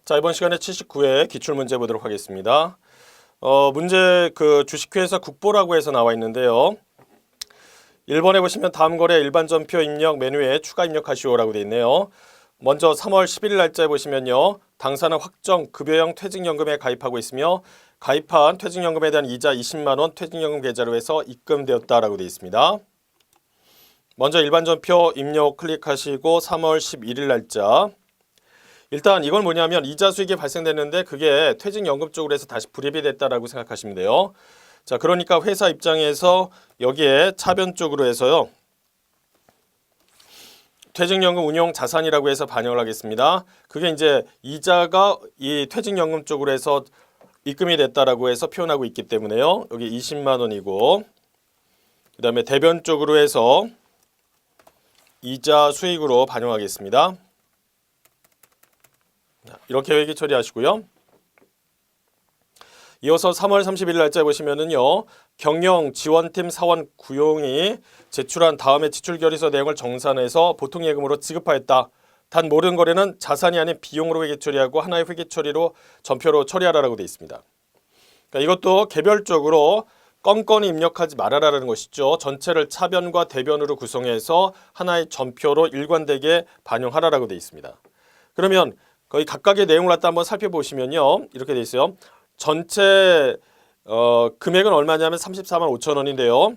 자, 이번 시간에 79회 기출문제 보도록 하겠습니다. 문제 주식회사 국보라고 해서 나와 있는데요. 1번에 보시면 다음 거래 일반 전표 입력 메뉴에 추가 입력하시오라고 되어 있네요. 먼저 3월 11일 날짜에 보시면요. 당사는 확정 급여형 퇴직연금에 가입하고 있으며 가입한 퇴직연금에 대한 이자 20만 원 퇴직연금 계좌로 해서 입금되었다라고 되어 있습니다. 먼저 일반 전표 입력 클릭하시고 3월 11일 날짜. 일단 이건 뭐냐면 이자 수익이 발생됐는데 그게 퇴직연금 쪽으로 해서 다시 불입이 됐다라고 생각하시면 돼요. 자, 그러니까 회사 입장에서 여기에 차변 쪽으로 해서요. 퇴직연금 운용 자산이라고 해서 반영을 하겠습니다. 그게 이제 이자가 이 퇴직연금 쪽으로 해서 입금이 됐다라고 해서 표현하고 있기 때문에요. 여기 20만 원이고 그 다음에 대변 쪽으로 해서 이자 수익으로 반영하겠습니다. 이렇게 회계 처리하시고요. 이어서 3월 30일 날짜 보시면은요. 경영 지원팀 사원 구용이 제출한 다음에 지출결의서 내용을 정산해서 보통예금으로 지급하였다. 단 모든 거래는 자산이 아닌 비용으로 회계 처리하고 하나의 회계 처리로 전표로 처리하라고 되어 있습니다. 그러니까 이것도 개별적으로 건건히 입력하지 말아라라는 것이죠. 전체를 차변과 대변으로 구성해서 하나의 전표로 일관되게 반영하라라고 되어 있습니다. 그러면 거의 각각의 내용을 갖다 한번 살펴보시면요. 이렇게 되어 있어요. 전체 금액은 얼마냐면 34만 5천 원인데요.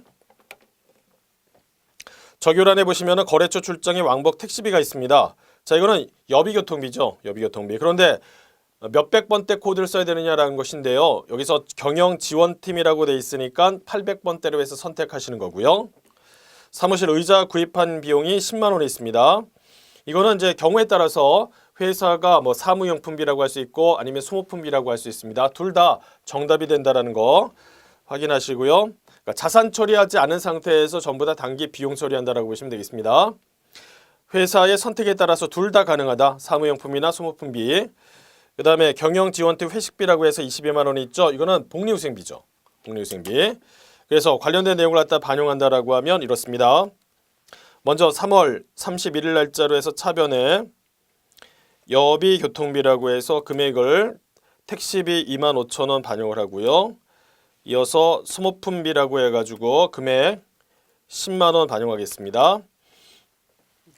적요란에 보시면 거래처 출장의 왕복 택시비가 있습니다. 자, 이거는 여비교통비죠. 여비교통비. 그런데 몇백 번대 코드를 써야 되느냐라는 것인데요. 여기서 경영지원팀이라고 되어 있으니까 800번대로 해서 선택하시는 거고요. 사무실 의자 구입한 비용이 10만 원이 있습니다. 이거는 이제 경우에 따라서 회사가 뭐 사무용품비라고 할 수 있고 아니면 소모품비라고 할 수 있습니다. 둘 다 정답이 된다라는 거 확인하시고요. 그러니까 자산 처리하지 않은 상태에서 전부 다 단기 비용 처리한다라고 보시면 되겠습니다. 회사의 선택에 따라서 둘 다 가능하다. 사무용품이나 소모품비. 그 다음에 경영지원팀 회식비라고 해서 22만 원이 있죠. 이거는 복리후생비죠. 복리후생비. 그래서 관련된 내용을 갖다 반영한다라고 하면 이렇습니다. 먼저 3월 31일 날짜로 해서 차변에 여비교통비라고 해서 금액을 택시비 2만 5천 원 반영을 하고요. 이어서 소모품비라고 해가지고 금액 10만 원 반영하겠습니다.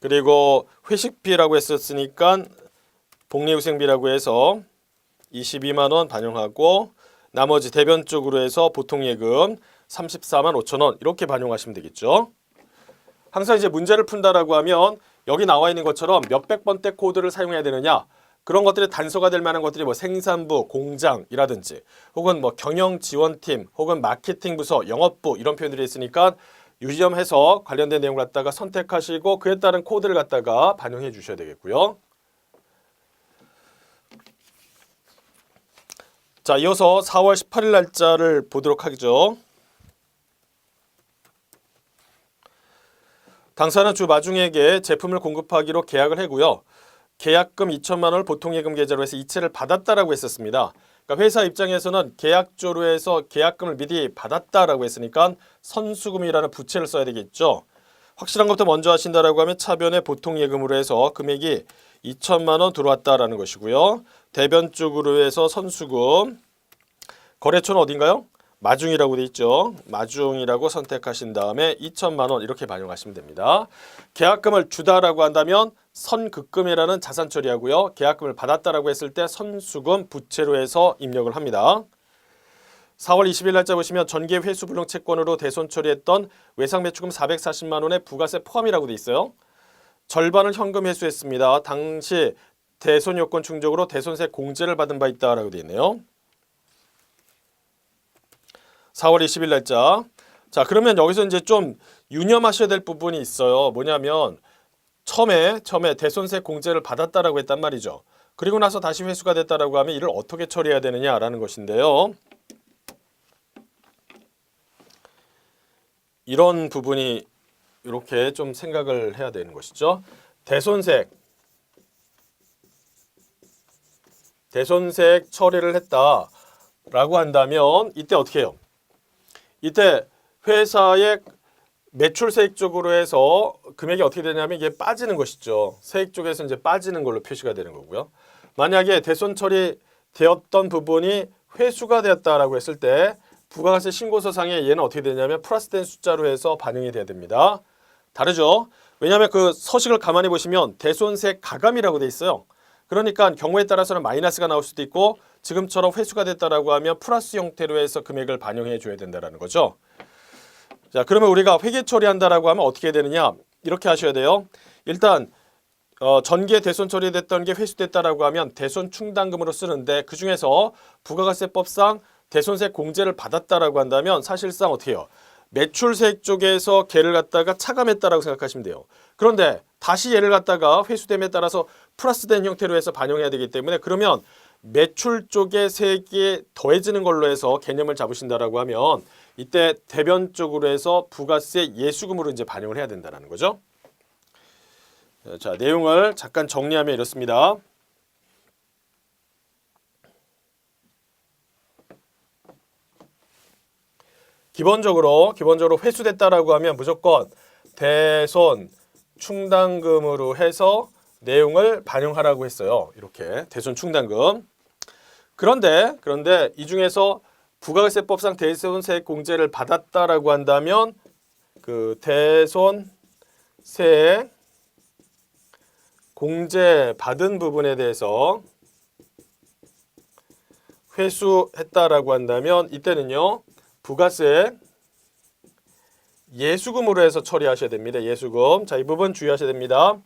그리고 회식비라고 했었으니까 복리후생비라고 해서 22만 원 반영하고 나머지 대변 쪽으로 해서 보통예금 34만 5천 원 이렇게 반영하시면 되겠죠. 항상 이제 문제를 푼다라고 하면 여기 나와 있는 것처럼 몇백 번대 코드를 사용해야 되느냐 그런 것들이 단서가 될 만한 것들이 뭐 생산부, 공장이라든지 혹은 뭐 경영지원팀 혹은 마케팅부서, 영업부 이런 표현들이 있으니까 유념해서 관련된 내용을 갖다가 선택하시고 그에 따른 코드를 갖다가 반영해 주셔야 되겠고요. 자, 이어서 4월 18일 날짜를 보도록 하죠. 당사는 주 마중에게 제품을 공급하기로 계약을 하고요. 계약금 2천만 원을 보통예금 계좌로 해서 이체를 받았다라고 했었습니다. 그러니까 회사 입장에서는 계약조로 해서 계약금을 미리 받았다라고 했으니까 선수금이라는 부채를 써야 되겠죠. 확실한 것부터 먼저 하신다라고 하면 차변에 보통예금으로 해서 금액이 2천만 원 들어왔다라는 것이고요. 대변 쪽으로 해서 선수금. 거래처는 어딘가요? 마중이라고 돼 있죠. 마중이라고 선택하신 다음에 2천만 원 이렇게 반영하시면 됩니다. 계약금을 주다라고 한다면 선급금이라는 자산 처리하고요. 계약금을 받았다라고 했을 때 선수금 부채로 해서 입력을 합니다. 4월 20일 날짜 보시면 전개 회수 불능 채권으로 대손 처리했던 외상 매출금 440만 원의 부가세 포함이라고 돼 있어요. 절반을 현금 회수했습니다. 당시 대손 요건 충족으로 대손세 공제를 받은 바 있다라고 돼 있네요. 4월 20일 날짜. 자, 그러면 여기서 이제 좀 유념하셔야 될 부분이 있어요. 뭐냐면 처음에 대손세 공제를 받았다라고 했단 말이죠. 그리고 나서 다시 회수가 됐다라고 하면 이를 어떻게 처리해야 되느냐라는 것인데요. 이런 부분이 이렇게 좀 생각을 해야 되는 것이죠. 대손색 처리를 했다라고 한다면 이때 어떻게 해요? 이때 회사의 매출 세액 쪽으로 해서 금액이 어떻게 되냐면 이게 빠지는 것이죠. 세액 쪽에서 이제 빠지는 걸로 표시가 되는 거고요. 만약에 대손 처리되었던 부분이 회수가 되었다라고 했을 때 부가가세 신고서상에 얘는 어떻게 되냐면 플러스된 숫자로 해서 반영이 돼야 됩니다. 다르죠? 왜냐하면 그 서식을 가만히 보시면 대손세 가감이라고 돼 있어요. 그러니까 경우에 따라서는 마이너스가 나올 수도 있고 지금처럼 회수가 됐다라고 하면 플러스 형태로 해서 금액을 반영해 줘야 된다는 거죠. 자, 그러면 우리가 회계 처리한다라고 하면 어떻게 되느냐? 이렇게 하셔야 돼요. 일단 전기에 대손 처리됐던 게 회수됐다라고 하면 대손 충당금으로 쓰는데 그 중에서 부가가세법상 대손세 공제를 받았다라고 한다면 사실상 어떻게 해요? 매출세액 쪽에서 걔를 갖다가 차감했다라고 생각하시면 돼요. 그런데 다시 얘를 갖다가 회수됨에 따라서 플러스된 형태로 해서 반영해야 되기 때문에 그러면 매출 쪽의 세액이 더해지는 걸로 해서 개념을 잡으신다라고 하면 이때 대변 쪽으로 해서 부가세 예수금으로 이제 반영을 해야 된다는 거죠. 자, 내용을 잠깐 정리하면 이렇습니다. 기본적으로 회수됐다라고 하면 무조건 대손 충당금으로 해서 내용을 반영하라고 했어요. 이렇게 대손 충당금. 그런데 이 중에서 부가세법상 대손세액 공제를 받았다라고 한다면 그 대손세액 공제 받은 부분에 대해서 회수했다라고 한다면 이때는요. 부가세 예수금으로 해서 처리하셔야 됩니다. 예수금. 자, 이 부분 주의하셔야 됩니다.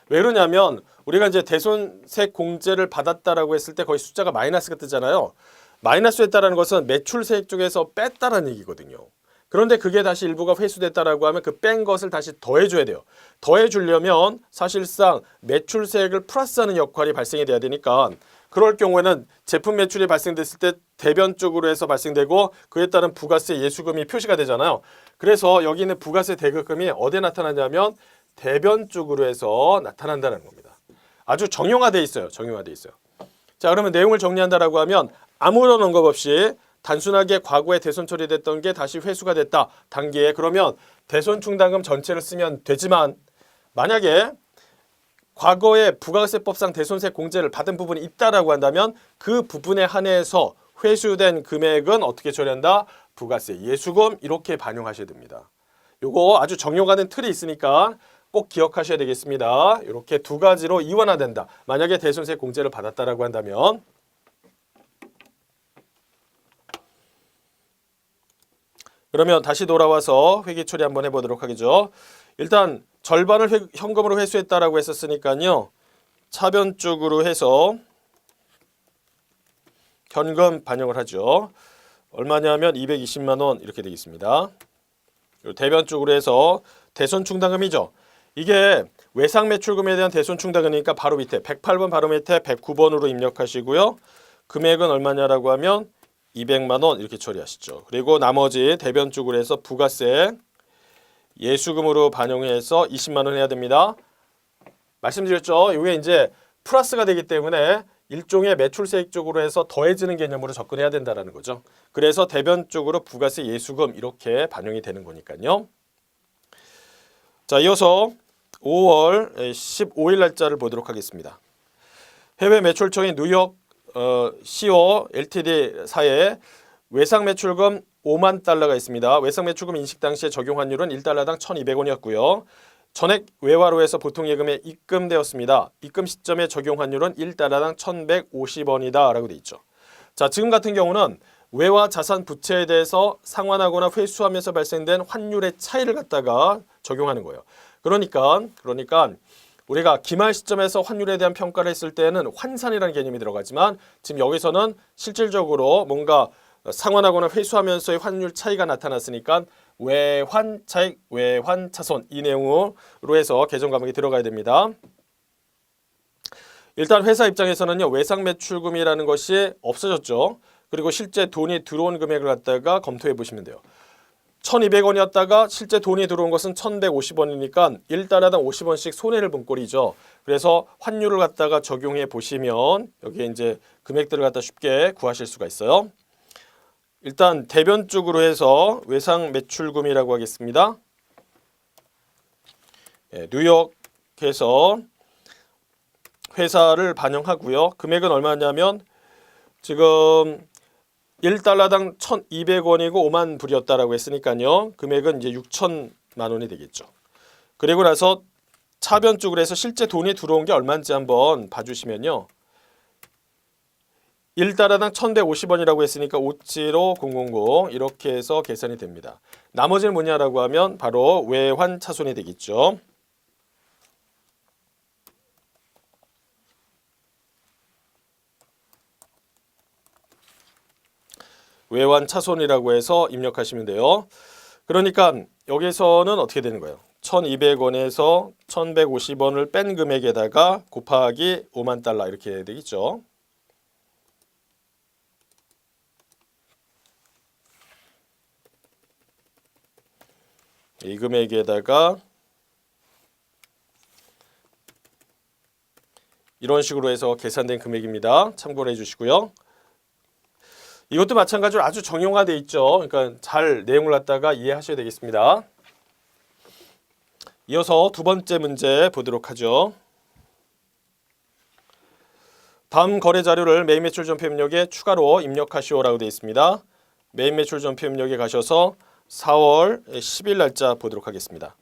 왜 그러냐면 우리가 이제 대손세 공제를 받았다라고 했을 때 거의 숫자가 마이너스가 뜨잖아요. 마이너스 했다라는 것은 매출세액 쪽에서 뺐다라는 얘기거든요. 그런데 그게 다시 일부가 회수됐다라고 하면 그 뺀 것을 다시 더해줘야 돼요. 더해주려면 사실상 매출세액을 플러스하는 역할이 발생이 돼야 되니까 그럴 경우에는 제품 매출이 발생됐을 때 대변 쪽으로 해서 발생되고 그에 따른 부가세 예수금이 표시가 되잖아요. 그래서 여기 있는 부가세 대급금이 어디에 나타나냐면 대변 쪽으로 해서 나타난다는 겁니다. 아주 정형화돼 있어요. 정형화돼 있어요. 자, 그러면 내용을 정리한다라고 하면 아무런 언급 없이 단순하게 과거에 대손 처리됐던 게 다시 회수가 됐다. 단계에 그러면 대손 충당금 전체를 쓰면 되지만 만약에 과거에 부가세법상 대손세 공제를 받은 부분이 있다라고 한다면 그 부분에 한해서 회수된 금액은 어떻게 처리한다? 부가세 예수금 이렇게 반영하셔야 됩니다. 요거 아주 정형화된 틀이 있으니까 꼭 기억하셔야 되겠습니다. 이렇게 두 가지로 이완화된다. 만약에 대손세 공제를 받았다라고 한다면 그러면 다시 돌아와서 회계 처리 한번 해보도록 하겠죠. 일단 절반을 현금으로 회수했다라고 했었으니까요. 차변 쪽으로 해서 현금 반영을 하죠. 얼마냐면 220만 원 이렇게 되겠습니다. 대변 쪽으로 해서 대손 충당금이죠. 이게 외상 매출금에 대한 대손 충당금이니까 바로 밑에 108번 바로 밑에 109번으로 입력하시고요. 금액은 얼마냐라고 하면 200만 원 이렇게 처리하시죠. 그리고 나머지 대변 쪽으로 해서 부가세 예수금으로 반영해서 20만 원 해야 됩니다. 말씀드렸죠. 이게 이제 플러스가 되기 때문에 일종의 매출세액 쪽으로 해서 더해지는 개념으로 접근해야 된다는 거죠. 그래서 대변 쪽으로 부가세 예수금 이렇게 반영이 되는 거니까요. 자, 이어서 5월 15일 날짜를 보도록 하겠습니다. 해외 매출청인 뉴욕 CO LTD 사에 외상 매출금 5만 달러가 있습니다. 외상 매출금 인식 당시에 적용 환율은 1달러당 1,200원이었고요. 전액 외화로 해서 보통예금에 입금되었습니다. 입금 시점에 적용 환율은 1달러당 1,150원이다 라고 돼 있죠. 자, 지금 같은 경우는 외화 자산 부채에 대해서 상환하거나 회수하면서 발생된 환율의 차이를 갖다가 적용하는 거예요. 그러니까 우리가 기말 시점에서 환율에 대한 평가를 했을 때는 환산이라는 개념이 들어가지만 지금 여기서는 실질적으로 뭔가 상환하거나 회수하면서의 환율 차이가 나타났으니까 외환 차익, 외환 차손 이 내용으로 해서 개정 과목이 들어가야 됩니다. 일단 회사 입장에서는요. 외상 매출금이라는 것이 없어졌죠. 그리고 실제 돈이 들어온 금액을 갖다가 검토해 보시면 돼요. 1,200원이었다가 실제 돈이 들어온 것은 1,150원이니까 1달러당 50원씩 손해를 본 꼴이죠. 그래서 환율을 갖다가 적용해 보시면 여기에 이제 금액들을 갖다 쉽게 구하실 수가 있어요. 일단 대변 쪽으로 해서 외상 매출금이라고 하겠습니다. 뉴욕에서 회사를 반영하고요. 금액은 얼마냐면 지금 1달러당 1,200원이고 5만 불이었다라고 했으니까요. 금액은 이제 6천만 원이 되겠죠. 그리고 나서 차변 쪽으로 해서 실제 돈이 들어온 게 얼마인지 한번 봐주시면요. 1달러당 1,150원이라고 했으니까 575000 이렇게 해서 계산이 됩니다. 나머지는 뭐냐라고 하면 바로 외환 차손이 되겠죠. 외환 차손이라고 해서 입력하시면 돼요. 그러니까 여기서는 어떻게 되는 거예요? 1,200원에서 1,150원을 뺀 금액에다가 곱하기 5만 달러 이렇게 되겠죠. 이 금액에다가 이런 식으로 해서 계산된 금액입니다. 참고를 해주시고요. 이것도 마찬가지로 아주 정형화되어 있죠. 그러니까 잘 내용을 갖다가 이해하셔야 되겠습니다. 이어서 두 번째 문제 보도록 하죠. 다음 거래 자료를 메인 매출 전표 입력에 추가로 입력하시오라고 되어 있습니다. 메인 매출 전표 입력에 가셔서 4월 10일 날짜 보도록 하겠습니다.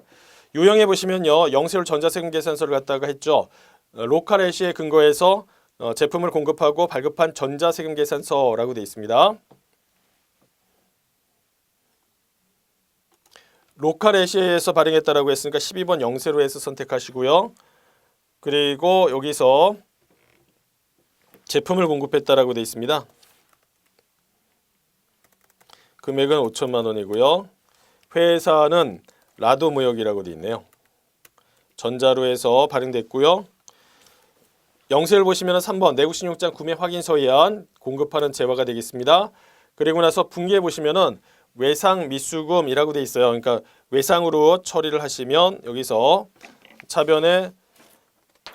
요형에 보시면요. 영세율 전자세금 계산서를 갖다가 했죠. 로컬 애시에 근거해서 제품을 공급하고 발급한 전자세금 계산서라고 되어 있습니다. 로컬 애시에서 발행했다라고 했으니까 12번 영세로 해서 선택하시고요. 그리고 여기서 제품을 공급했다라고 되어 있습니다. 금액은 5천만 원이고요. 회사는 라도무역이라고 되어 있네요. 전자로 해서 발행됐고요. 영세를 보시면 3번 내국신용장 구매 확인서에 의한 공급하는 재화가 되겠습니다. 그리고 나서 분기에 보시면은 외상 미수금이라고 되어 있어요. 그러니까 외상으로 처리를 하시면 여기서 차변에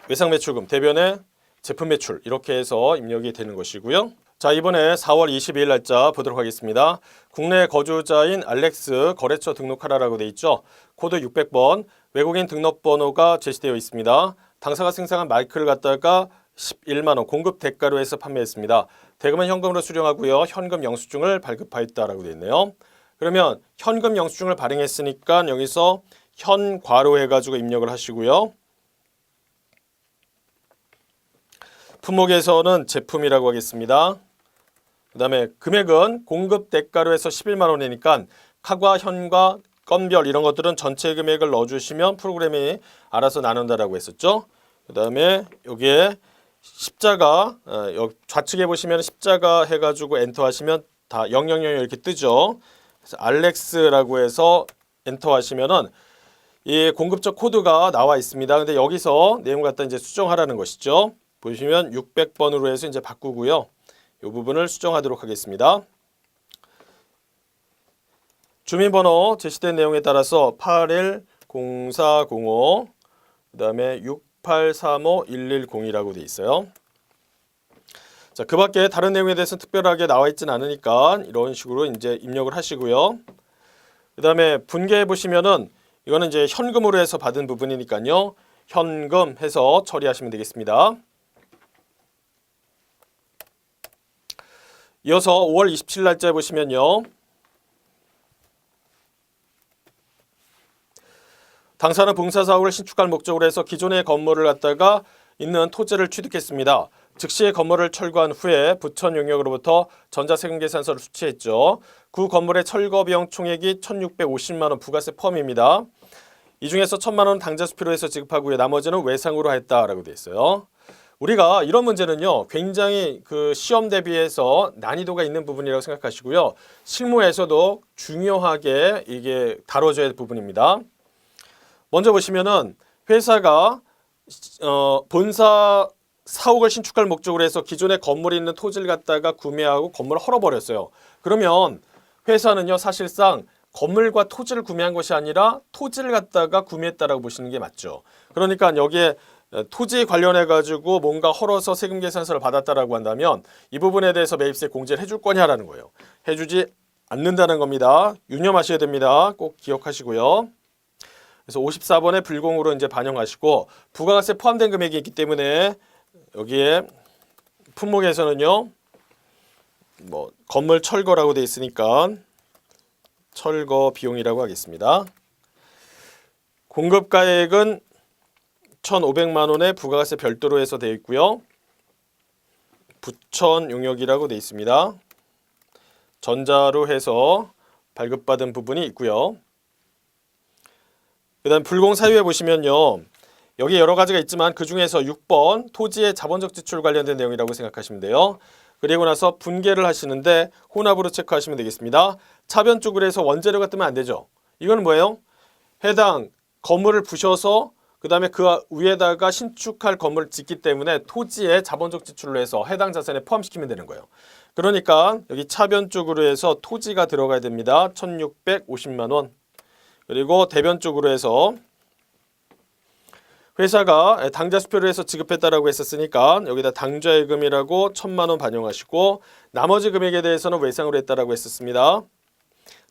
외상 매출금, 대변에 제품 매출 이렇게 해서 입력이 되는 것이고요. 자, 이번에 4월 22일 날짜 보도록 하겠습니다. 국내 거주자인 알렉스 거래처 등록하라라고 되어 있죠. 코드 600번 외국인 등록번호가 제시되어 있습니다. 당사가 생산한 마이크를 갖다가 11만 원 공급 대가로 해서 판매했습니다. 대금은 현금으로 수령하고요. 현금 영수증을 발급하였다라고 되어 있네요. 그러면 현금 영수증을 발행했으니까 여기서 현과로 해가지고 입력을 하시고요. 품목에서는 제품이라고 하겠습니다. 그 다음에 금액은 공급 대가로 해서 11만 원이니까 카과, 현과, 건별 이런 것들은 전체 금액을 넣어주시면 프로그램이 알아서 나눈다라고 했었죠. 그 다음에 여기에 십자가 좌측에 보시면 십자가 해가지고 엔터 하시면 다 000 이렇게 뜨죠. 그래서 알렉스라고 해서 엔터 하시면은 이 공급처 코드가 나와 있습니다. 근데 여기서 내용 갖다 이제 수정하라는 것이죠. 보시면 600번으로 해서 이제 바꾸고요. 이 부분을 수정하도록 하겠습니다. 주민번호 제시된 내용에 따라서 810405 그 다음에 68351102라고 되어 있어요. 자, 그 밖에 다른 내용에 대해서는 특별하게 나와 있지는 않으니까 이런 식으로 이제 입력을 하시고요. 그 다음에 분계해 보시면은 이거는 이제 현금으로 해서 받은 부분이니까요. 현금 해서 처리하시면 되겠습니다. 이어서 5월 27일 날짜에 보시면요. 당사는 봉사사업을 신축할 목적으로 해서 기존의 건물을 갖다가 있는 토지를 취득했습니다. 즉시 건물을 철거한 후에 부천 용역으로부터 전자세금 계산서를 수취했죠. 그 건물의 철거 비용 총액이 1,650만 원 부가세 포함입니다. 이 중에서 1,000만 원 당좌 수표로 해서 지급하고요. 나머지는 외상으로 했다라고 되어 있어요. 우리가 이런 문제는요. 굉장히 그 시험 대비해서 난이도가 있는 부분이라고 생각하시고요. 실무에서도 중요하게 이게 다뤄져야 할 부분입니다. 먼저 보시면은 회사가 본사 사옥을 신축할 목적으로 해서 기존에 건물이 있는 토지를 갖다가 구매하고 건물을 헐어버렸어요. 그러면 회사는요 사실상 건물과 토지를 구매한 것이 아니라 토지를 갖다가 구매했다라고 보시는 게 맞죠. 그러니까 여기에 토지 관련해 가지고 뭔가 헐어서 세금 계산서를 받았다라고 한다면 이 부분에 대해서 매입세 공제를 해줄 거냐라는 거예요. 해주지 않는다는 겁니다. 유념하셔야 됩니다. 꼭 기억하시고요. 그래서 54번에 불공으로 이제 반영하시고 부가세 포함된 금액이 있기 때문에 여기에 품목에서는요, 뭐 건물 철거라고 돼 있으니까 철거 비용이라고 하겠습니다. 공급가액은 1,500만 원에 부가가세 별도로 해서 되어 있고요. 부천 용역이라고 되어 있습니다. 전자로 해서 발급받은 부분이 있고요. 그 다음 불공 사유에 보시면요, 여기 여러 가지가 있지만 그 중에서 6번 토지의 자본적 지출 관련된 내용이라고 생각하시면 돼요. 그리고 나서 분계를 하시는데 혼합으로 체크하시면 되겠습니다. 차변 쪽으로 해서 원재료가 뜨면 안 되죠. 이거는 뭐예요? 해당 건물을 부셔서 그 다음에 그 위에다가 신축할 건물을 짓기 때문에 토지의 자본적 지출로 해서 해당 자산에 포함시키면 되는 거예요. 그러니까 여기 차변 쪽으로 해서 토지가 들어가야 됩니다. 1,650만 원. 그리고 대변 쪽으로 해서 회사가 당좌 수표를 해서 지급했다라고 했었으니까 여기다 당좌예금이라고 1,000만 원 반영하시고 나머지 금액에 대해서는 외상으로 했다라고 했었습니다.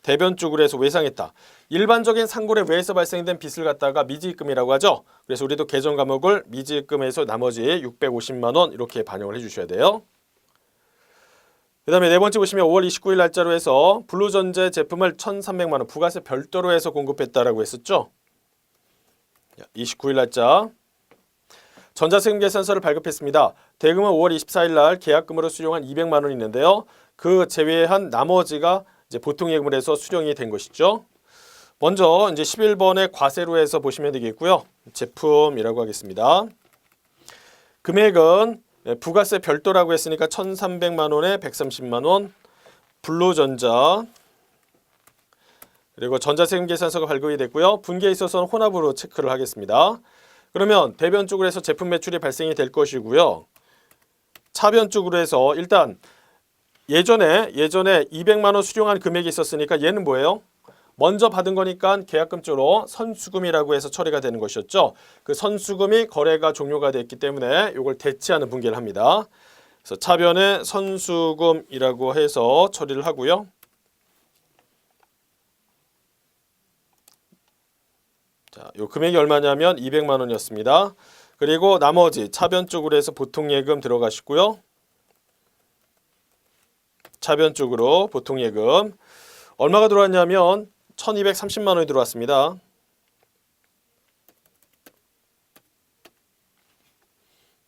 대변 쪽으로 해서 외상했다. 일반적인 상골의 외에서 발생된 빚을 갖다가 미지입금이라고 하죠. 그래서 우리도 계정 과목을 미지입금에서 나머지 650만 원 이렇게 반영을 해주셔야 돼요. 그 다음에 네 번째 보시면 5월 29일 날짜로 해서 블루전자 제품을 1,300만 원 부가세 별도로 해서 공급했다라고 했었죠. 29일 날짜 전자세금 계산서를 발급했습니다. 대금은 5월 24일 날 계약금으로 수령한 200만 원이 있는데요. 그 제외한 나머지가 이제 보통예금을 해서 수령이 된 것이죠. 먼저 이제 11번의 과세로 해서 보시면 되겠고요. 제품이라고 하겠습니다. 금액은 부가세 별도라고 했으니까 1,300만 원에 130만 원, 블루전자 그리고 전자세금 계산서가 발급이 됐고요. 분계에 있어서는 혼합으로 체크를 하겠습니다. 그러면 대변 쪽으로 해서 제품 매출이 발생이 될 것이고요. 차변 쪽으로 해서 일단 예전에 200만 원 수령한 금액이 있었으니까 얘는 뭐예요? 먼저 받은 거니까 계약금 쪽으로 선수금이라고 해서 처리가 되는 것이었죠. 그 선수금이 거래가 종료가 됐기 때문에 이걸 대체하는 분계를 합니다. 그래서 차변에 선수금이라고 해서 처리를 하고요. 자, 요 금액이 얼마냐면 200만 원이었습니다. 그리고 나머지 차변 쪽으로 해서 보통예금 들어가시고요. 차변 쪽으로 보통예금 얼마가 들어왔냐면 1,230만 원이 들어왔습니다.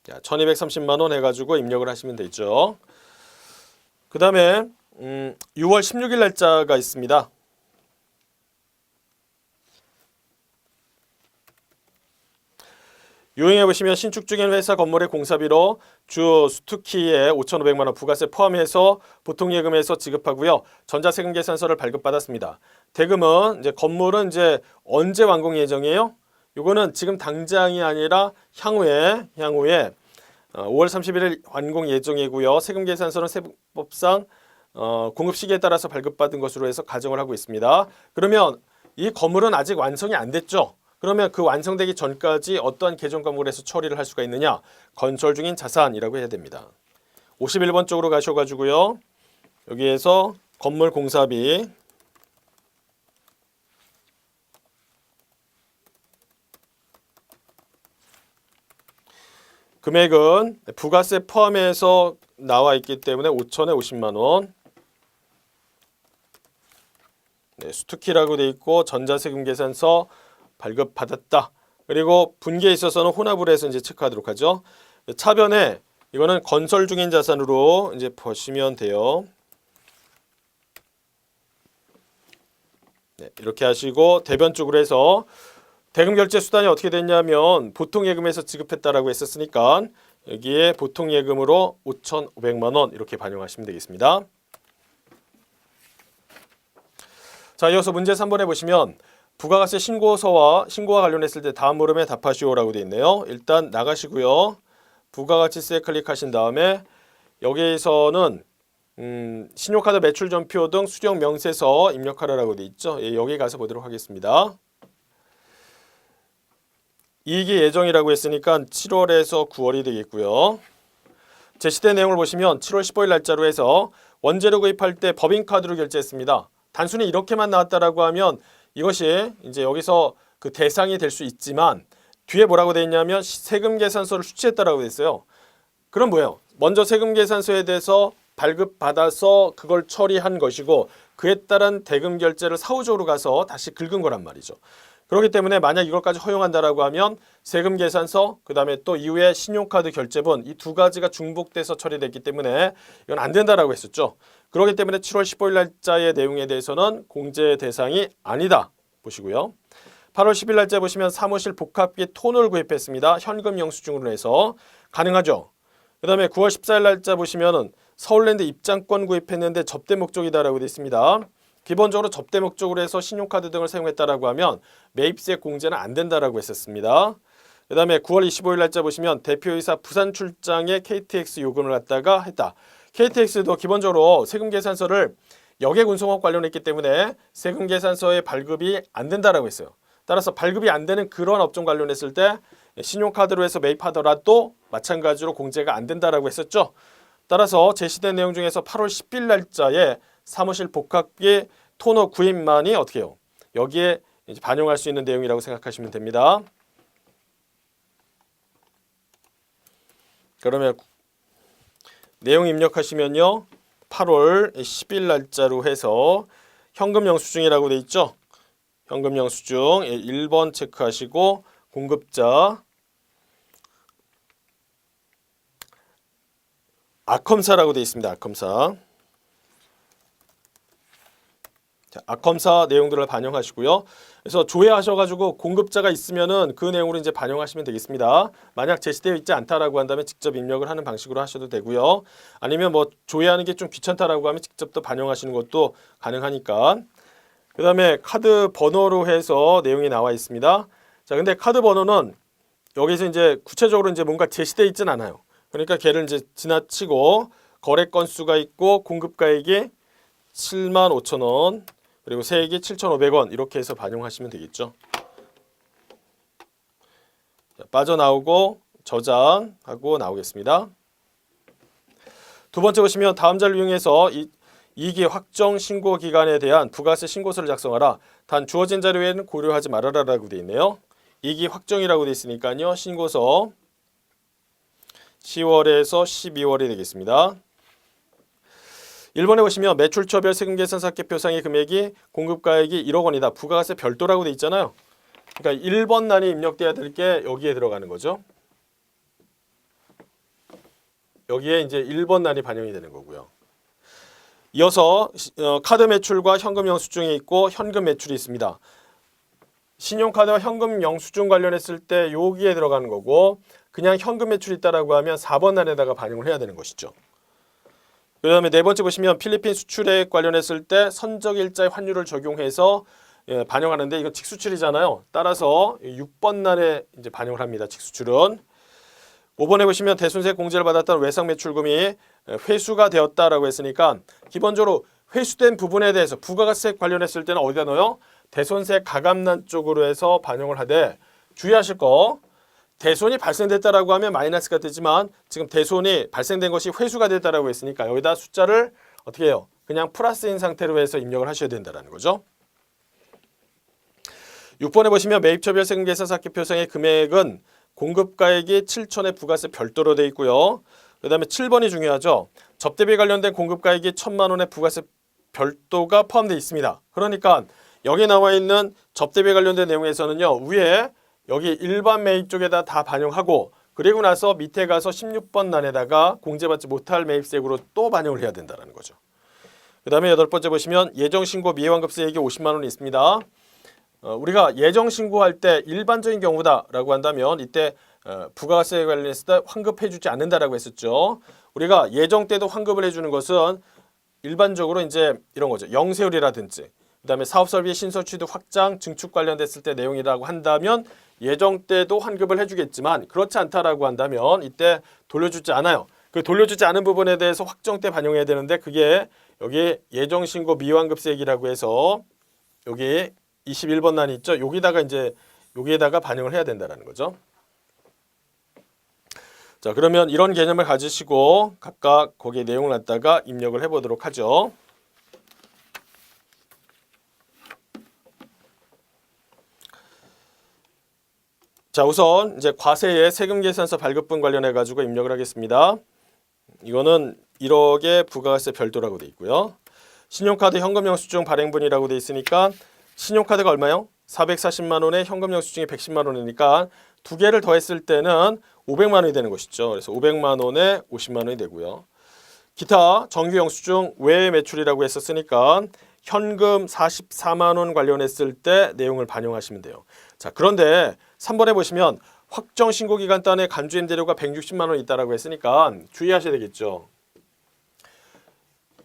자, 1,230만 원 해가지고 입력을 하시면 되죠. 그 다음에 6월 16일 날짜가 있습니다. 요행해 보시면 신축 중인 회사 건물의 공사비로 주 스투키에 5,500만 원 부가세 포함해서 보통예금에서 지급하고요. 전자세금 계산서를 발급받았습니다. 대금은 이제 건물은 이제 언제 완공 예정이에요? 요거는 지금 당장이 아니라 향후에 5월 31일 완공 예정이고요. 세금 계산서는 세법상 공급 시기에 따라서 발급받은 것으로 해서 가정을 하고 있습니다. 그러면 이 건물은 아직 완성이 안 됐죠. 그러면 그 완성되기 전까지 어떠한 계정 과목을 해서 처리를 할 수가 있느냐? 건설 중인 자산이라고 해야 됩니다. 51번 쪽으로 가셔가지고요. 여기에서 건물 공사비 금액은 부가세 포함해서 나와 있기 때문에 5,000에 50만 원. 네, 수투키라고 돼 있고 전자세금 계산서 발급받았다. 그리고 분계에 있어서는 혼합으로 해서 이제 체크하도록 하죠. 차변에 이거는 건설 중인 자산으로 이제 보시면 돼요. 네, 이렇게 하시고 대변 쪽으로 해서 대금 결제 수단이 어떻게 됐냐면 보통예금에서 지급했다라고 했었으니까 여기에 보통예금으로 5,500만 원 이렇게 반영하시면 되겠습니다. 자, 이어서 문제 3번에 보시면 부가가세 신고와 관련했을 때 다음 물음에 답하시오라고 되어 있네요. 일단 나가시고요. 부가가치세에 클릭하신 다음에 여기에서는 신용카드 매출 전표 등 수령 명세서 입력하라고 되어 있죠. 예, 여기 가서 보도록 하겠습니다. 이익이 예정이라고 했으니까 7월에서 9월이 되겠고요. 제시된 내용을 보시면 7월 15일 날짜로 해서 원재료 구입할 때 법인카드로 결제했습니다. 단순히 이렇게만 나왔다라고 하면 이것이 이제 여기서 그 대상이 될 수 있지만 뒤에 뭐라고 되어 있냐면 세금 계산서를 수취했다라고 되어 있어요. 그럼 뭐예요? 먼저 세금계산서에 대해서 발급받아서 그걸 처리한 것이고 그에 따른 대금 결제를 사후적으로 가서 다시 긁은 거란 말이죠. 그렇기 때문에 만약 이것까지 허용한다라고 하면 세금계산서, 그 다음에 또 이후에 신용카드 결제분 이 두 가지가 중복돼서 처리됐기 때문에 이건 안 된다라고 했었죠. 그렇기 때문에 7월 15일 날짜의 내용에 대해서는 공제 대상이 아니다 보시고요. 8월 10일 날짜 보시면 사무실 복합기 톤을 구입했습니다. 현금 영수증으로 해서 가능하죠. 그 다음에 9월 14일 날짜 보시면은 서울랜드 입장권 구입했는데 접대 목적이다라고 되어 있습니다. 기본적으로 접대 목적으로 해서 신용카드 등을 사용했다라고 하면 매입세 공제는 안 된다라고 했었습니다. 그 다음에 9월 25일 날짜 보시면 대표이사 부산 출장에 KTX 요금을 갖다가 했다. KTX도 기본적으로 세금계산서를 여객운송업 관련했기 때문에 세금계산서의 발급이 안 된다라고 했어요. 따라서 발급이 안 되는 그런 업종 관련했을 때 신용카드로 해서 매입하더라도 마찬가지로 공제가 안 된다라고 했었죠. 따라서 제시된 내용 중에서 8월 10일 날짜에 사무실 복합기 토너 구입만이 어떻게 해요? 여기에 이제 반영할 수 있는 내용이라고 생각하시면 됩니다. 그러면 내용 입력하시면요. 8월 10일 날짜로 해서 현금 영수증이라고 돼 있죠. 현금 영수증 1번 체크하시고 공급자 아컴사라고 돼 있습니다. 아컴사. 자, 아컴사 내용들을 반영하시고요. 그래서 조회하셔가지고 공급자가 있으면은 그 내용으로 이제 반영하시면 되겠습니다. 만약 제시되어 있지 않다라고 한다면 직접 입력을 하는 방식으로 하셔도 되고요. 아니면 뭐 조회하는 게 좀 귀찮다라고 하면 직접 또 반영하시는 것도 가능하니까. 그 다음에 카드 번호로 해서 내용이 나와 있습니다. 자, 근데 카드 번호는 여기서 이제 구체적으로 이제 뭔가 제시되어 있진 않아요. 그러니까 걔를 이제 지나치고 거래 건수가 있고 공급가액이 75,000원 그리고 세액이 7,500원 이렇게 해서 반영하시면 되겠죠. 자, 빠져나오고 저장하고 나오겠습니다. 두 번째 보시면 다음 자료를 이용해서 이익의 확정 신고 기간에 대한 부가세 신고서를 작성하라. 단 주어진 자료에는 고려하지 말아라라고 되어 있네요. 이익이 확정이라고 되어 있으니까요. 신고서 10월에서 12월이 되겠습니다. 1번에 보시면 매출처별 세금계산사업표상의 금액이 공급가액이 1억 원이다. 부가세 별도라고 돼 있잖아요. 그러니까 1번 난이 입력돼야 될 게 여기에 들어가는 거죠. 여기에 이제 1번 난이 반영이 되는 거고요. 이어서 카드 매출과 현금 영수증이 있고 현금 매출이 있습니다. 신용카드와 현금 영수증 관련했을 때 여기에 들어가는 거고 그냥 현금 매출이 있다라고 하면 4번 난에다가 반영을 해야 되는 것이죠. 그 다음에 네 번째 보시면 필리핀 수출액 관련했을 때 선적일자의 환율을 적용해서 반영하는데 이거 직수출이잖아요. 따라서 6번 날에 이제 반영을 합니다. 직수출은. 5번에 보시면 대손세 공제를 받았던 외상 매출금이 회수가 되었다라고 했으니까 기본적으로 회수된 부분에 대해서 부가세 관련했을 때는 어디다 넣어요? 대손세 가감난 쪽으로 해서 반영을 하되 주의하실 거 대손이 발생됐다라고 하면 마이너스가 되지만 지금 대손이 발생된 것이 회수가 됐다라고 했으니까 여기다 숫자를 어떻게 해요? 그냥 플러스인 상태로 해서 입력을 하셔야 된다는 거죠. 6번에 보시면 매입처별 세금계산사업표상의 금액은 공급가액이 7,000에 부가세 별도로 되어 있고요. 그 다음에 7번이 중요하죠. 접대비 관련된 공급가액이 1,000만 원의 부가세 별도가 포함되어 있습니다. 그러니까 여기 나와 있는 접대비 관련된 내용에서는요. 위에 여기 일반 매입 쪽에다 다 반영하고 그리고 나서 밑에 가서 16번 난에다가 공제받지 못할 매입세액으로 또 반영을 해야 된다는 거죠. 그 다음에 여덟 번째 보시면 예정신고 미환급세액이 50만 원이 있습니다. 우리가 예정신고할 때 일반적인 경우다라고 한다면 이때 부가세 관련했을 때 환급해주지 않는다라고 했었죠. 우리가 예정 때도 환급을 해주는 것은 일반적으로 이제 이런 거죠. 영세율이라든지 그 다음에 사업설비 신설 취득 확장 증축 관련됐을 때 내용이라고 한다면 예정 때도 환급을 해주겠지만 그렇지 않다라고 한다면 이때 돌려주지 않아요. 그 돌려주지 않은 부분에 대해서 확정 때 반영해야 되는데 그게 여기 예정신고 미환급세액이라고 해서 여기 21번 난이 있죠. 여기다가 이제 여기에다가 반영을 해야 된다는 거죠. 자, 그러면 이런 개념을 가지시고 각각 거기에 내용을 갖다가 입력을 해보도록 하죠. 자, 우선 이제 과세의 세금 계산서 발급분 관련해 가지고 입력을 하겠습니다. 이거는 1억의 부가세 별도라고 돼 있고요. 신용카드 현금 영수증 발행분이라고 돼 있으니까 신용카드가 얼마요? 440만 원에 현금 영수증이 110만 원이니까 두 개를 더했을 때는 500만 원이 되는 것이죠. 그래서 500만 원에 50만 원이 되고요. 기타 정규 영수증 외의 매출이라고 했었으니까 현금 44만 원 관련했을 때 내용을 반영하시면 돼요. 자, 그런데 3번에 보시면 확정 신고 기간 단에 간주 임대료가 160만 원 있다라고 했으니까 주의하셔야 되겠죠.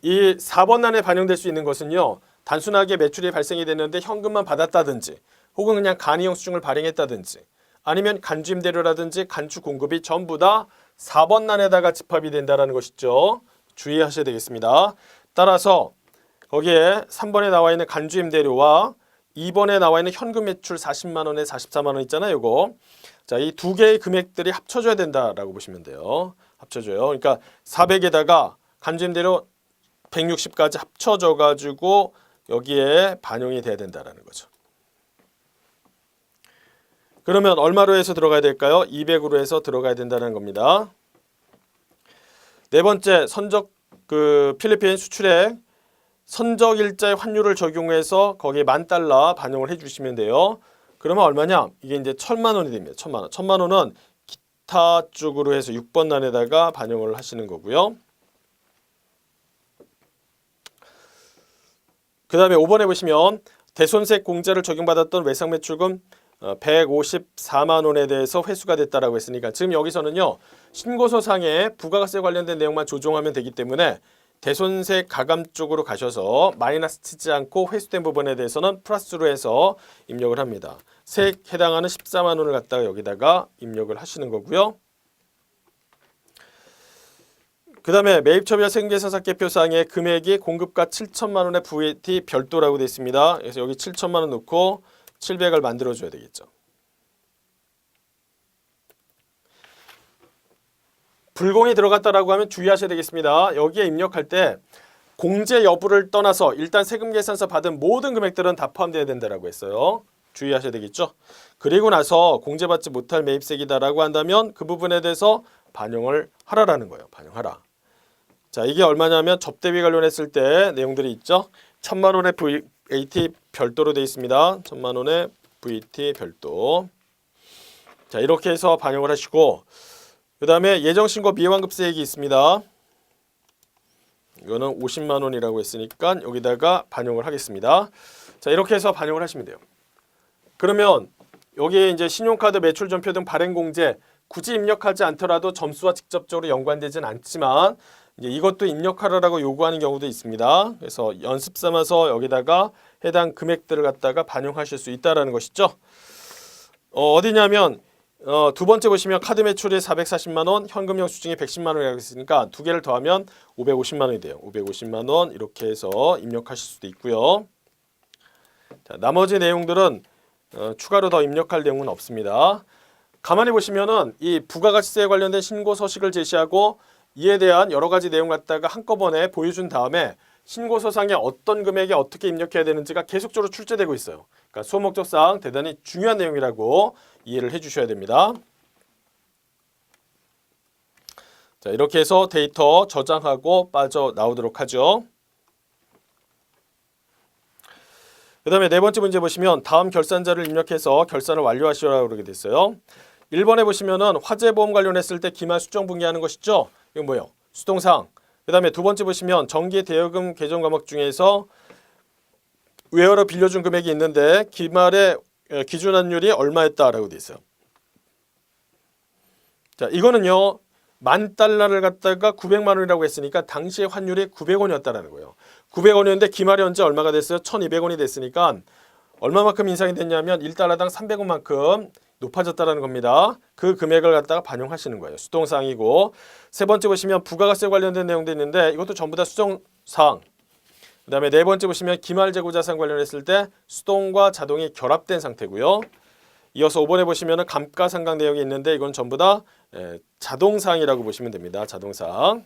이 4번란에 반영될 수 있는 것은요. 단순하게 매출이 발생이 됐는데 현금만 받았다든지 혹은 그냥 간이 영수증을 발행했다든지 아니면 간주 임대료라든지 간주 공급이 전부 다 4번 란에다가 집합이 된다는 것이죠. 주의하셔야 되겠습니다. 따라서 거기에 3번에 나와 있는 간주 임대료와 2번에 나와 있는 현금 매출 40만 원에 44만 원 있잖아요. 이거. 자, 이 두 개의 금액들이 합쳐져야 된다라고 보시면 돼요. 합쳐져요. 그러니까 400에다가 간주 임대료 160까지 합쳐져 가지고 여기에 반영이 돼야 된다라는 거죠. 그러면 얼마로 해서 들어가야 될까요? 200으로 해서 들어가야 된다는 겁니다. 네 번째, 선적 필리핀 수출액 선적 일자의 환율을 적용해서 거기에 $10,000 반영을 해주시면 돼요. 그러면 얼마냐? 이게 이제 1,000만 원이 됩니다. 1,000만 원. 1,000만 원은 기타 쪽으로 해서 6번 란에다가 반영을 하시는 거고요. 그 다음에 5번에 보시면 대손색 공제를 적용받았던 외상 매출금 154만 원에 대해서 회수가 됐다라고 했으니까 지금 여기서는요. 신고서상에 부가세 관련된 내용만 조정하면 되기 때문에 대손색 가감 쪽으로 가셔서 마이너스 치지 않고 회수된 부분에 대해서는 플러스로 해서 입력을 합니다. 세액 해당하는 14만 원을 갖다가 여기다가 입력을 하시는 거고요. 그 다음에 매입처별 세금계산서계표상의 금액이 공급가 7천만 원의 VAT 별도라고 되어 있습니다. 그래서 여기 7천만 원 넣고 700을 만들어줘야 되겠죠. 불공이 들어갔다라고 하면 주의하셔야 되겠습니다. 여기에 입력할 때 공제 여부를 떠나서 일단 세금계산서 받은 모든 금액들은 다 포함되어야 된다라고 했어요. 주의하셔야 되겠죠. 그리고 나서 공제받지 못할 매입세이다라고 한다면 그 부분에 대해서 반영을 하라라는 거예요. 반영하라. 자, 이게 얼마냐면 접대비 관련했을 때 내용들이 있죠. 1,000만 원의 VAT 별도로 되어 있습니다. 1,000만 원의 VAT 별도. 자, 이렇게 해서 반영을 하시고 그 다음에 예정신고 미환급세액이 있습니다. 이거는 50만 원이라고 했으니까 여기다가 반영을 하겠습니다. 자, 이렇게 해서 반영을 하시면 돼요. 그러면 여기에 이제 신용카드 매출전표 등 발행공제 굳이 입력하지 않더라도 점수와 직접적으로 연관되진 않지만 이제 이것도 입력하라고 요구하는 경우도 있습니다. 그래서 연습 삼아서 여기다가 해당 금액들을 갖다가 반영하실 수 있다라는 것이죠. 어디냐면 두 번째 보시면 카드 매출이 440만 원, 현금 영수증이 110만 원이라고 했으니까 두 개를 더하면 550만 원이 돼요. 550만 원 이렇게 해서 입력하실 수도 있고요. 자, 나머지 내용들은 추가로 더 입력할 내용은 없습니다. 가만히 보시면은 이 부가가치세에 관련된 신고 서식을 제시하고 이에 대한 여러 가지 내용 갖다가 한꺼번에 보여준 다음에 신고서상에 어떤 금액에 어떻게 입력해야 되는지가 계속적으로 출제되고 있어요. 그러니까 수업 목적상 대단히 중요한 내용이라고 이해를 해주셔야 됩니다. 자, 이렇게 해서 데이터 저장하고 빠져나오도록 하죠. 그 다음에 네 번째 문제 보시면 다음 결산자를 입력해서 결산을 완료하시라고 그러게 됐어요. 1번에 보시면은 화재보험 관련했을 때 기말 수정분기하는 것이죠. 이건 뭐예요? 수동사항. 그 다음에 두 번째 보시면 정기 대여금 계정 과목 중에서 외화로 빌려준 금액이 있는데 기말의 기준 환율이 얼마였다라고 돼 있어요. 자, 이거는요. $10,000를 갖다가 900만 원이라고 했으니까 당시의 환율이 900원이었다라는 거예요. 900원이었는데 기말이 언제 얼마가 됐어요? 1,200원이 됐으니까 얼마만큼 인상이 됐냐면 1달러당 300원만큼 높아졌다는 겁니다. 그 금액을 갖다가 반영하시는 거예요. 수동사항이고 세 번째 보시면 부가가세 관련된 내용도 있는데 이것도 전부 다 수동사항. 그 다음에 네 번째 보시면 기말재고자산 관련했을 때 수동과 자동이 결합된 상태고요. 이어서 5번에 보시면 감가상각 내용이 있는데 이건 전부 다 자동사항이라고 보시면 됩니다. 자동사항.